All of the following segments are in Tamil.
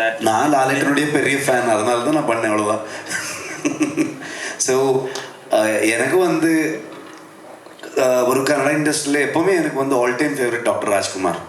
நான் லாலேட்டனுடைய பெரிய ஃபேன், அதனால தான் நான் பண்ணேன், அவ்வளோதான். ஸோ எனக்கு வந்து ஒரு கன்னட இண்டஸ்ட்ரியில் எப்போவுமே எனக்கு வந்து all time favourite doctor Rajkumar.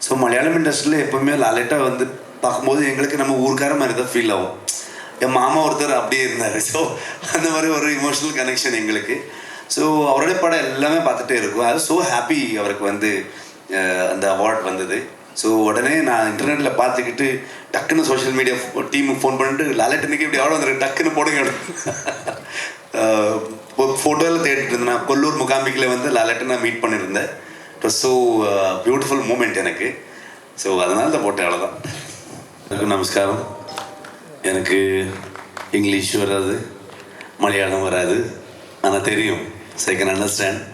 So Malayalam இண்டஸ்ட்ரியில் எப்போவுமே லாலேட்டா வந்து பார்க்கும்போது எங்களுக்கு நம்ம ஊருக்கார மாதிரி தான் ஃபீல் ஆகும். என் மாமா ஒருத்தர் அப்படியே இருந்தார். ஸோ அந்த மாதிரி ஒரு இமோஷனல் கனெக்ஷன் எங்களுக்கு. ஸோ அவருடைய படம் எல்லாமே பார்த்துட்டே இருக்கும். அது ஸோ ஹாப்பி அவருக்கு வந்து அந்த அவார்ட் வந்தது. ஸோ உடனே நான் இன்டர்நெட்டில் பார்த்துக்கிட்டு டக்குன்னு சோஷியல் மீடியா டீமுக்கு ஃபோன் பண்ணிட்டு லாலேட்டனுக்கு இப்படி அவார்டு வந்துருக்கு, டக்குன்னு போடுங்க. ஃபோட்டோவில் தேடிட்டு இருந்தேன். நான் கொல்லூர் முகாம்பிக்கில் வந்து லாலேட்டை நான் மீட் பண்ணியிருந்தேன். It was so beautiful moment எனக்கு. ஸோ அதனால தான் போட்டேன், அவ்வளோதான். எனக்கு நமஸ்காரம். எனக்கு இங்கிலீஷ் வராது, மலையாளம் வராது, ஆனால் தெரியும், ஸோ ஐ கேன் அண்டர்ஸ்டாண்ட்.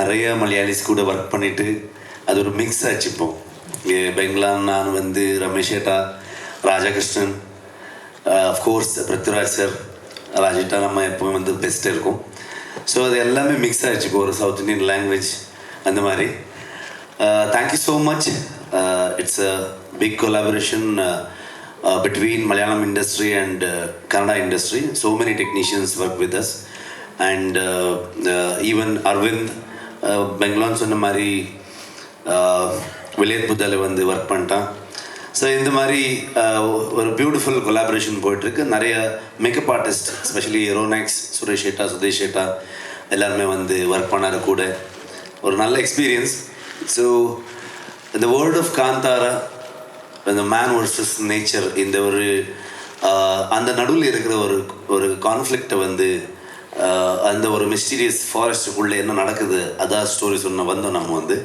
நிறைய மலையாளிஸ் கூட ஒர்க் பண்ணிவிட்டு அது ஒரு மிக்ஸ் ஆச்சு. இப்போ இங்கே பெங்களூர் நான் வந்து ரமேஷ் ஏட்டா, ராஜகிருஷ்ணன், அஃப்கோர்ஸ் பிருத்விராஜ் சார், ராஜிட்டா நம்ம எப்போவுமே வந்து பெஸ்ட்டு இருக்கும். ஸோ அது எல்லாமே மிக்ஸ் ஆகிடுச்சு இப்போ ஒரு சவுத் இண்டியன் லாங்குவேஜ் அந்த மாதிரி. Thank you so much. It's a big collaboration between Malayalam industry and Kannada industry. So many technicians work with us, and even Arvind Bengaluru சொன்ன மாதிரி வில்லேஜ் புத்தால வந்து ஒர்க் பண்ணிட்டான். ஸோ இந்த மாதிரி ஒரு பியூட்டிஃபுல் கொலாபரேஷன் போயிட்டுருக்கு. நிறைய makeup artist, especially Ronex, Suresh ஏட்டா, சுதேஷ் ஏட்டா எல்லாருமே வந்து ஒர்க் பண்ணாரு கூட. ஒரு நல்ல எக்ஸ்பீரியன்ஸ். ஸோ இந்த வேர்ல்ட் ஆஃப் காந்தாரா, இந்த மேன் வர்சஸ் நேச்சர், இந்த ஒரு அந்த நடுவில் இருக்கிற ஒரு கான்ஃப்ளிக்டை வந்து அந்த ஒரு மிஸ்டீரியஸ் ஃபாரஸ்ட்டுக்குள்ளே என்ன நடக்குது அதான் ஸ்டோரி சொன்ன வந்தோம் நம்ம வந்து.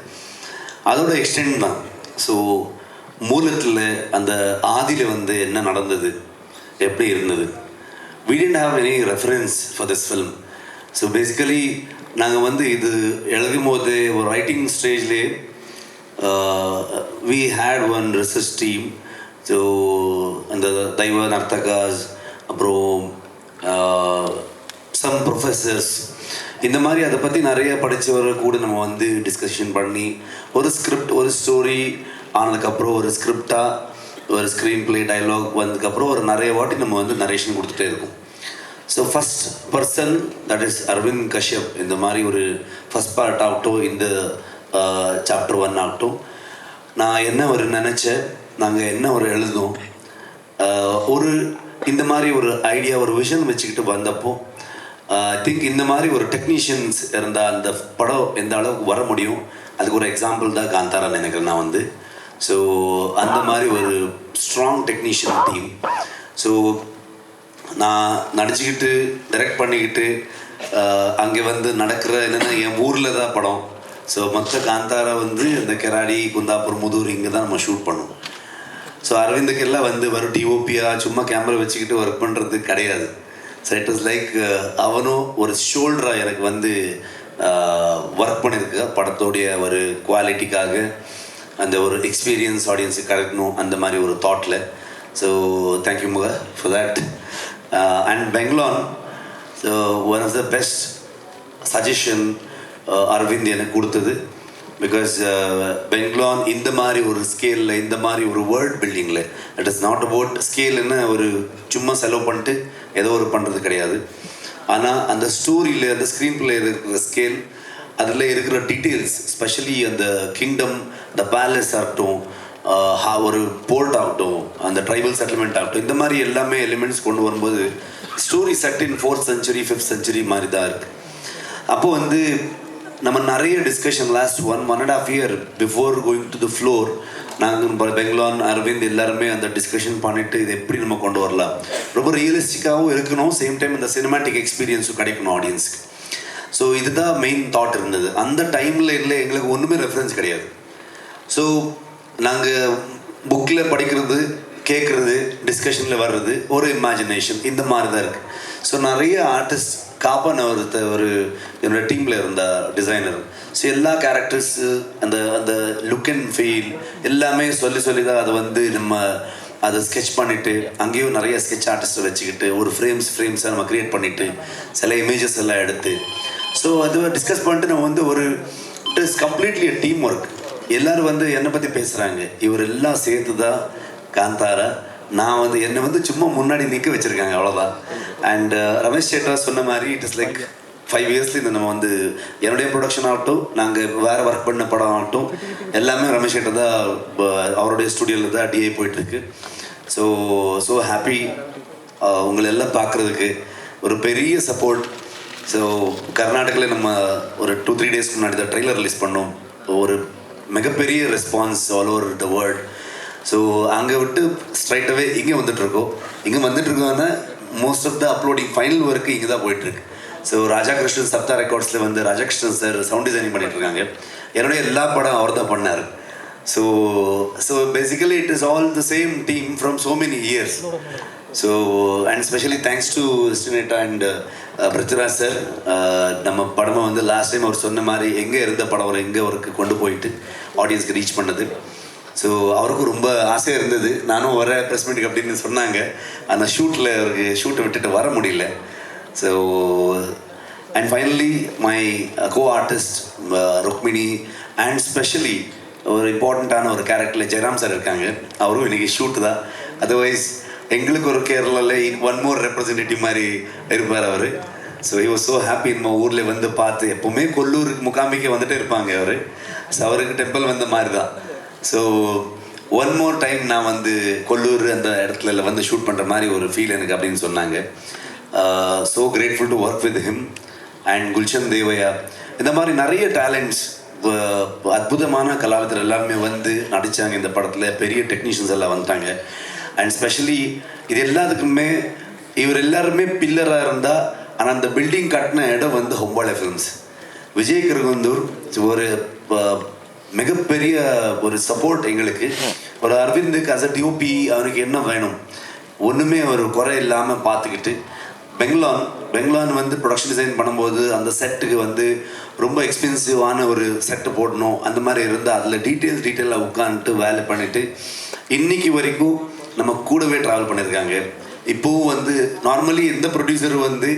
அதோட எக்ஸ்டெண்ட் தான். ஸோ மூலத்தில் அந்த ஆதியில் வந்து என்ன நடந்தது, எப்படி இருந்தது. we didn't have any reference for this film. So basically நாங்கள் வந்து இது எழுதும் போது ஒரு ரைட்டிங் ஸ்டேஜ்லேயே we had one research team. So அந்த தெய்வ நர்த்தகாஸ், அப்புறம் சம் ப்ரொஃபஸர்ஸ், இந்த மாதிரி அதை பற்றி நிறைய படித்தவரை கூட நம்ம வந்து டிஸ்கஷன் பண்ணி ஒரு ஸ்கிரிப்ட், ஒரு ஸ்டோரி ஆனதுக்கப்புறம் ஒரு ஸ்கிரிப்டாக ஒரு ஸ்க்ரீன் ப்ளே டைலாக் வந்ததுக்கப்புறம் ஒரு நிறைய வாட்டி நம்ம வந்து நரேஷன் கொடுத்துட்டே இருக்கோம். So first person that is Aravind Kashyap. இந்த மாதிரி ஒரு ஃபஸ்ட் பார்ட் ஆகட்டும், இந்த சாப்டர் 1 ஆகட்டும், நான் என்ன ஒரு நினச்சேன், நாங்கள் என்ன ஒரு எழுதும், ஒரு இந்த மாதிரி ஒரு ஐடியா, ஒரு விஷன் வச்சுக்கிட்டு வந்தப்போ ஐ திங்க் இந்த மாதிரி ஒரு டெக்னீஷியன்ஸ் இருந்தால் அந்த படம் எந்த அளவுக்கு வர முடியும், அதுக்கு ஒரு எக்ஸாம்பிள் தான் காந்தாரா நினைக்கிறேன் நான் வந்து. ஸோ அந்த மாதிரி ஒரு ஸ்ட்ராங் டெக்னீஷியன் டீம். ஸோ நான் நடிச்சுக்கிட்டு டைரக்ட் பண்ணிக்கிட்டு அங்கே வந்து நடக்கிற என்னென்னா என் ஊரில் தான் படம். ஸோ மற்ற காந்தாரா வந்து இந்த கெராடி, குந்தாப்பூர், முதூர் இங்கே தான் நம்ம ஷூட் பண்ணோம். ஸோ அரவிந்துக்கெல்லாம் வந்து வரும் டிஓபியாக சும்மா கேமரா வச்சுக்கிட்டு ஒர்க் பண்ணுறது கிடையாது. ஸோ இட் இஸ் லைக் அவனும் ஒரு ஷோல்டராக எனக்கு வந்து ஒர்க் பண்ணியிருக்க படத்தோடைய ஒரு குவாலிட்டிக்காக, அந்த ஒரு எக்ஸ்பீரியன்ஸ் ஆடியன்ஸுக்கு கிடைக்கணும், அந்த மாதிரி ஒரு தாட்டில். So thank you much for that. And Bangalore, so one of the best suggestion Aravind எனக்கு கொடுத்தது. பிகாஸ் பெங்களூர் இந்த மாதிரி ஒரு ஸ்கேலில், இந்த மாதிரி ஒரு வேர்ல்ட் பில்டிங்கில், இட் இஸ் நாட் அபவுட் ஸ்கேல்னு ஒரு சும்மா செலவு பண்ணிட்டு ஏதோ ஒரு பண்ணுறது கிடையாது. ஆனால் அந்த ஸ்டோரியில், அந்த ஸ்க்ரீன் பிளே இருக்கிற ஸ்கேல், அதில் இருக்கிற டீட்டெயில்ஸ், ஸ்பெஷலி அந்த கிங்டம், த பேலஸ் ஆகட்டும், ஒரு போர்ட் ஆகட்டும், அந்த ட்ரைபல் செட்டில்மெண்ட் ஆகட்டும், இந்த மாதிரி எல்லாமே எலிமெண்ட்ஸ் கொண்டு வரும்போது ஸ்டோரி செட் இன் 4th century 5th century மாதிரி தான் இருக்குது. அப்போது வந்து நம்ம நிறைய discussion last 1.5 year before going to the floor, நாங்கள் பெங்களூர், அரவிந்த் எல்லாருமே அந்த டிஸ்கஷன் பண்ணிவிட்டு இது எப்படி நம்ம கொண்டு வரலாம், ரொம்ப ரியலிஸ்டிக்காகவும் இருக்கணும், சேம் டைம் இந்த சினிமாட்டிக் எக்ஸ்பீரியன்ஸும் கிடைக்கணும் ஆடியன்ஸ்க்கு. ஸோ இதுதான் மெயின் தாட் இருந்தது. அந்த டைமில் இல்லை, எங்களுக்கு ஒன்றுமே ரெஃபரன்ஸ் கிடையாது. ஸோ நாங்கள் புக்கில் படிக்கிறது, கேட்குறது, டிஸ்கஷனில் வர்றது, ஒரு இமேஜினேஷன், இந்த மாதிரி தான் இருக்குது. ஸோ நிறைய ஆர்டிஸ்ட், காப்பன் ஒரு என்னோடய டீமில் இருந்த டிசைனர், ஸோ எல்லா கேரக்டர்ஸு அந்த அந்த லுக் அண்ட் ஃபீல் எல்லாமே சொல்லி தான் அதை வந்து நம்ம அதை ஸ்கெட்ச் பண்ணிவிட்டு, அங்கேயும் நிறைய ஸ்கெட்ச் ஆர்டிஸ்ட்டை வச்சுக்கிட்டு ஒரு ஃப்ரேம்ஸை நம்ம க்ரியேட் பண்ணிவிட்டு சில இமேஜஸ் எல்லாம் எடுத்து, ஸோ அது டிஸ்கஸ் பண்ணிட்டு நம்ம வந்து ஒரு it is completely team work. எல்லோரும் வந்து என்னை பற்றி பேசுகிறாங்க, இவர் எல்லாம் சேர்த்து தான் காந்தாரா நான் வந்து என்னை வந்து சும்மா முன்னாடி நிற்க வச்சுருக்காங்க அவ்வளோதான். அண்ட் ரமேஷ் சேட்டா சொன்ன மாதிரி இட் இஸ் லைக் 5 இயர்ஸ்ல இந்த நம்ம வந்து என்னுடைய ப்ரொடக்ஷன் ஆகட்டும், நாங்கள் வேறு ஒர்க் பண்ண படம் ஆகட்டும், எல்லாமே ரமேஷ் சேட்டா தான் அவருடைய ஸ்டுடியோவில் தான் டிஐ போயிட்டுருக்கு. ஸோ ஹாப்பி உங்களை எல்லாம் பார்க்குறதுக்கு. ஒரு பெரிய சப்போர்ட். ஸோ கர்நாடகாவில் நம்ம ஒரு 2-3 டேஸ்க்கு முன்னாடி தான் ட்ரெய்லர் ரிலீஸ் பண்ணோம். ஒரு மிகப்பெரிய response all over the world. So அங்கே விட்டு ஸ்ட்ரைட்டாகவே இங்கே வந்துட்டுருக்கோம். இங்கே வந்துட்டுருக்கோன்னா most of the uploading final work இங்கே தான் போயிட்டுருக்கு. ஸோ ராஜாகிருஷ்ணன் சப்தா ரெக்கார்ட்ஸில் வந்து ராஜாகிருஷ்ணன் சார் சவுண்ட் டிசைனிங் பண்ணிகிட்ருக்காங்க. என்னுடைய எல்லா படம் அவர் தான் பண்ணார். So basically it is all the same team from so many years. So and specially thanks to ஸ்டினேட்டா அண்ட் பிருத்விராஜ் சார். நம்ம படமை வந்து லாஸ்ட் டைம் அவர் சொன்ன மாதிரி எங்கே இருந்த படம் அவர் எங்கே அவருக்கு கொண்டு போயிட்டு ஆடியன்ஸ்க்கு ரீச் பண்ணது. ஸோ அவருக்கும் ரொம்ப ஆசையாக இருந்தது. நானும் வர ப்ரெஸ் மீட்டுக்கு அப்படின்னு சொன்னாங்க. ஆனால் அவருக்கு ஷூட்டை விட்டுட்டு வர முடியல. So and finally my co-artist Rukmini and specially ஒரு இம்பார்ட்டண்ட்டான ஒரு கேரக்டரில் ஜெயராம் சார் இருக்காங்க. அவரும் இன்றைக்கி ஷூட்டு தான். அதர்வைஸ் எங்களுக்கு ஒரு கேரளாவில் ஒன் மோர் ரெப்ரசன்டேட்டிவ் மாதிரி இருப்பார் அவர். So he was so happy நம்ம ஊரில் வந்து பார்த்து. எப்போவுமே கொல்லூருக்கு முகாமிக்கு வந்துட்டு இருப்பாங்க அவர். ஸோ அவருக்கு டெம்பிள் வந்த மாதிரி தான். ஸோ ஒன் மோர் டைம் நான் வந்து கொல்லூர் அந்த இடத்துல வந்து ஷூட் பண்ணுற மாதிரி ஒரு ஃபீல் எனக்கு அப்படின்னு சொன்னாங்க. So grateful to work with him and Gulshan தேவையா. இந்த மாதிரி நிறைய டேலண்ட்ஸ், அற்புதமான கலாவிதர் எல்லாமே வந்து நடித்தாங்க இந்த படத்தில். பெரிய டெக்னீஷியன்ஸ் எல்லாம் வந்துட்டாங்க. அண்ட் ஸ்பெஷலி இது எல்லாத்துக்குமே இவர் எல்லாருமே பில்லராக இருந்தால். ஆனால் அந்த பில்டிங் கட்டின இடம் வந்து ஹொம்பாளை ஃபிலிம்ஸ். விஜய் கிருகந்தூர் ஒரு மிகப்பெரிய ஒரு சப்போர்ட் எங்களுக்கு. ஒரு அரவிந்துக்கு அஸ் அ டிஓபி அவனுக்கு என்ன வேணும் ஒன்றுமே ஒரு குறை இல்லாமல் பார்த்துக்கிட்டு பெங்களூர் வந்து ப்ரொடக்ஷன் டிசைன் பண்ணும்போது அந்த செட்டுக்கு வந்து ரொம்ப எக்ஸ்பென்சிவான ஒரு செட்டு போடணும். அந்த மாதிரி இருந்தால் அதில் டீட்டெயிலாக உட்காந்துட்டு வேலை பண்ணிவிட்டு இன்றைக்கி வரைக்கும் நம்ம கூடவே ட்ராவல் பண்ணியிருக்காங்க. இப்போவும் வந்து நார்மலி எந்த ப்ரொடியூசர் வந்து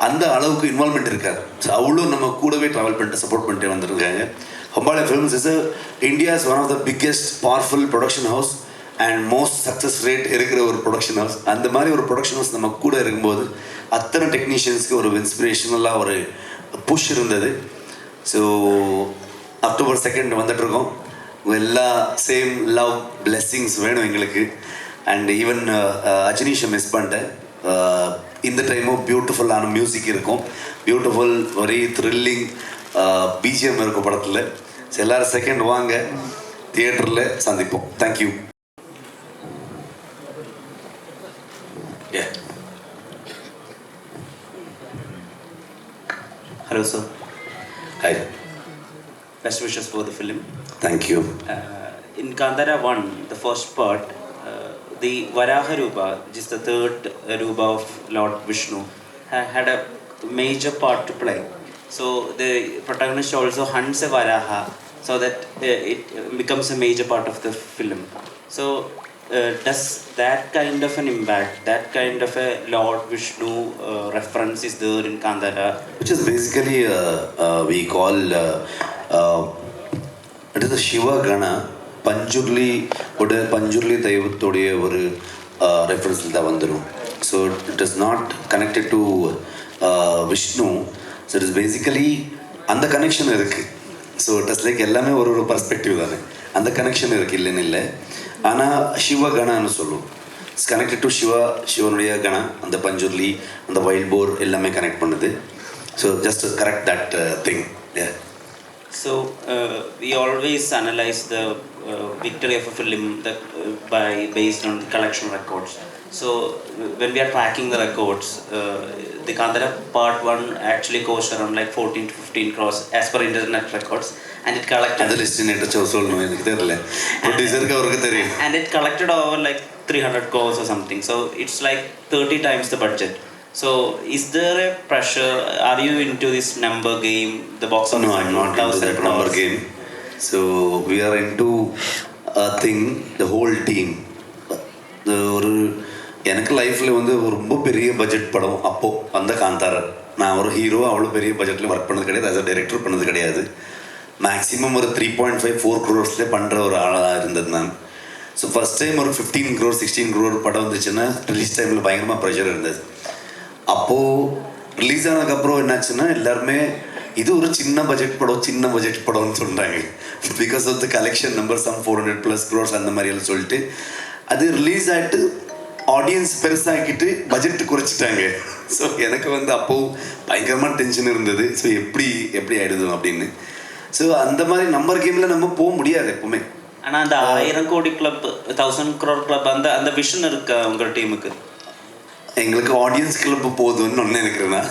அந்த அளவுக்கு இன்வால்மெண்ட் இருக்காது. ஸோ அவ்வளோ நம்ம கூடவே ட்ராவல் பண்ணிட்டு சப்போர்ட் பண்ணிட்டு வந்துருக்காங்க. Hombale Films is India's one of the biggest powerful production house and most success rate இருக்கிற ஒரு ப்ரொடக்ஷன் ஹவுஸ். அந்த மாதிரி ஒரு ப்ரொடக்ஷன் ஹவுஸ் நம்ம கூட இருக்கும்போது அத்தனை டெக்னீஷியன்ஸ்க்கு ஒரு இன்ஸ்பிரேஷனலாக ஒரு புஷ் இருந்தது. ஸோ அக்டோபர் 2 வந்துட்டுருக்கோம். எல்லா சேம் லவ் பிளெஸ்ஸிங்ஸ் வேணும் எங்களுக்கு. அண்ட் ஈவன் அஜினீஷை மிஸ் பண்ணிட்டேன். இந்த டைமும் பியூட்டிஃபுல்லான மியூசிக் இருக்கும். பியூட்டிஃபுல் வெரி த்ரில்லிங் பிஜிஎம் இருக்கும் படத்தில். ஸோ எல்லோரும் 2 வாங்க, தியேட்டரில் சந்திப்போம். Thank you. Hello sir. Hi. Best wishes for the film. Thank you. In Kandara 1, the first part, the Varaha Rupa, which is the third Rupa of Lord Vishnu, had a major part to play. So the protagonist also hunts a Varaha so that it becomes a major part of the film. So does that kind of an impact, that kind of a Lord Vishnu reference is there in Kandara? Which is basically we call it is the Shiva Gana. Panjurli தெய்வத்துடைய ஒரு ரெஃபரன்ஸில் தான் வந்துடும். So it is not connected to Vishnu. So it is basically அந்த கனெக்ஷன் இருக்குது. ஸோ இட் இஸ் லைக் எல்லாமே ஒரு பர்ஸ்பெக்டிவ் தானே. அந்த கனெக்ஷன் இருக்குது, இல்லைன்னு இல்லை. ஆனால் சிவகணான்னு சொல்லுவோம். இட்ஸ் கனெக்டட் டு சிவனுடைய கணா. அந்த பஞ்சுர்லி, அந்த வைல்ட் போர் எல்லாமே கனெக்ட் பண்ணுது. So just correct that thing. So we always analyze the victory of a film that based on the collection records. So when we are tracking the records, the Kandara Part 1 actually cost around like 14 to 15 crores as per internet records, and it collected. And it collected over like 300 crores or something. So it's like 30 times the budget. So is there a pressure? Are you into this number game? The box office? No, I'm not into that number game. So we are into a thing, the whole team. ஒரு எனக்கு லைஃப்பில் வந்து ரொம்ப பெரிய பட்ஜெட் படம் அப்போது அந்த காந்தாரா. நான் ஒரு ஹீரோ அவ்வளோ பெரிய பட்ஜெட்டில் ஒர்க் பண்ணது கிடையாது. ஆஸ் அ டைரக்டர் பண்ணது கிடையாது. மேக்ஸிமம் ஒரு 3.5-4 crores பண்ணுற ஒரு ஆளாக இருந்தது நான். ஸோ ஃபஸ்ட் டைம் ஒரு 15 crore 16 crore படம் வந்துச்சுன்னா ரிலீஸ் டைமில் பயங்கரமாக ப்ரெஷர் இருந்தது. அப்போது ரிலீஸ் ஆனதுக்கப்புறம் என்னாச்சுன்னா எல்லாருமே இது ஒரு சின்ன பட்ஜெட் படம்னு சொல்கிறாங்க. Because of the collection number some 400+ crores அந்த மாதிரியெல்லாம் சொல்லிட்டு அது ரிலீஸ் ஆகிட்டு ஆடியன்ஸ் பெருசாகிட்டு பட்ஜெட்டு குறைச்சிட்டாங்க. ஸோ எனக்கு வந்து அப்போது பயங்கரமாக டென்ஷன் இருந்தது. ஸோ எப்படி ஆகிடுது அப்படின்னு. ஸோ அந்த மாதிரி நம்பர் கேமில் நம்ம போக முடியாது எப்போவுமே. ஆனால் அந்த 1000 கோடி கிளப் 1000 crore கிளப் அந்த விஷன் இருக்கா உங்கள் டீமுக்கு? எங்களுக்கு ஆடியன்ஸ் கிளப் போதும்னு ஒன்று நினைக்கிறேன்னா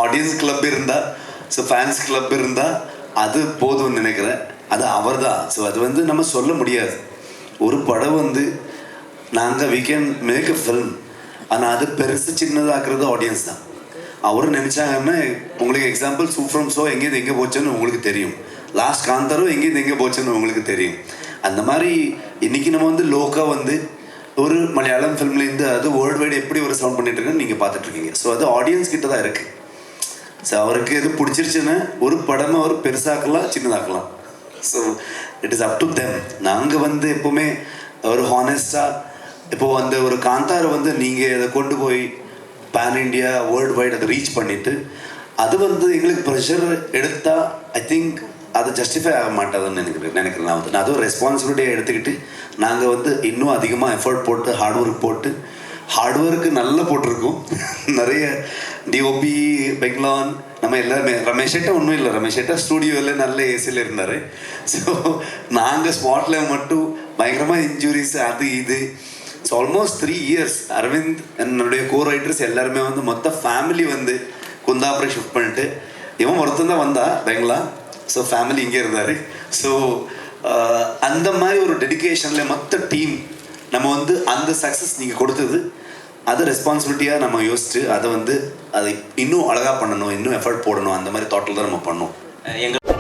ஆடியன்ஸ் கிளப் இருந்தால் ஸோ ஃபேன்ஸ் கிளப் இருந்தால் அது போதும்னு நினைக்கிறேன். அது அவர் தான். ஸோ அது வந்து நம்ம சொல்ல முடியாது. ஒரு படம் வந்து நாங்கள் we can make a film, ஆனால் அது பெருசு சின்னதாக்குறது ஆடியன்ஸ் தான். அவரும் நினச்சாங்கன்னா உங்களுக்கு எக்ஸாம்பிள் சூஃப்ரம் ஷோ எங்கேருந்து எங்கே போச்சுன்னு உங்களுக்கு தெரியும். லாஸ்ட் காந்தாரும் எங்கேருந்து எங்கே போச்சுன்னு உங்களுக்கு தெரியும். அந்த மாதிரி இன்றைக்கி நம்ம வந்து லோக்காக வந்து ஒரு மலையாளம் ஃபிலிம்லேருந்து அது வேர்ல்டு வைடு எப்படி ஒரு சவுண்ட் பண்ணிட்டுருக்குன்னு நீங்கள் பார்த்துட்ருக்கீங்க. ஸோ அது ஆடியன்ஸ் கிட்ட தான் இருக்குது. ஸோ அவருக்கு எது பிடிச்சிருச்சுன்னா ஒரு படமாக அவர் பெருசாக்கலாம் சின்னதாக்கலாம். So it is up to them. நாங்கள் வந்து எப்போவுமே ஒரு ஹானஸ்டாக இப்போது அந்த ஒரு காந்தாரை வந்து நீங்கள் அதை கொண்டு போய் பேன் இண்டியா வேர்ல்டு வைடு அதை ரீச் பண்ணிவிட்டு அது வந்து எங்களுக்கு ப்ரெஷர் எடுத்தால் ஐ திங்க் அது ஜஸ்டிஃபை ஆக மாட்டாதுன்னு நினைக்கிறேன். நான் அது ஒரு ரெஸ்பான்சிபிலிட்டியாக எடுத்துக்கிட்டு நாங்கள் வந்து இன்னும் அதிகமாக எஃபர்ட் போட்டு ஹார்ட் ஒர்க்கு நல்லா போட்டிருக்கோம். நிறைய டிஓபி பெங்லான் நம்ம எல்லாருமே ரமேஷேட்டா ஒன்றும் இல்லை. ரமேஷேட்டா ஸ்டூடியோவில் நல்ல ஏசியில் இருந்தார். ஸோ நாங்கள் ஸ்பாட்டில் மட்டும் பயங்கரமாக இன்ஜுரிஸ் அது இது. ஸோ ஆல்மோஸ்ட் 3 years அரவிந்த் என்னுடைய ரைட்டர்ஸ் எல்லாருமே வந்து மொத்த ஃபேமிலி வந்து குந்தாபுரம் ஷிஃப்ட் பண்ணிட்டு இவன் ஒருத்தன் தான் வந்தா பெங்களா. ஸோ ஃபேமிலி இங்கே இருந்தார். ஸோ அந்த மாதிரி ஒரு டெடிக்கேஷனில் மொத்த டீம் நம்ம வந்து அந்த சக்ஸஸ் நீங்கள் கொடுத்தது அது ரெஸ்பான்சிபிலிட்டியாக நம்ம யோசிச்சு அதை இன்னும் அழகாக பண்ணணும், இன்னும் எஃபர்ட் போடணும், அந்த மாதிரி தாட்டில் தான் நம்ம பண்ணோம். எங்கள்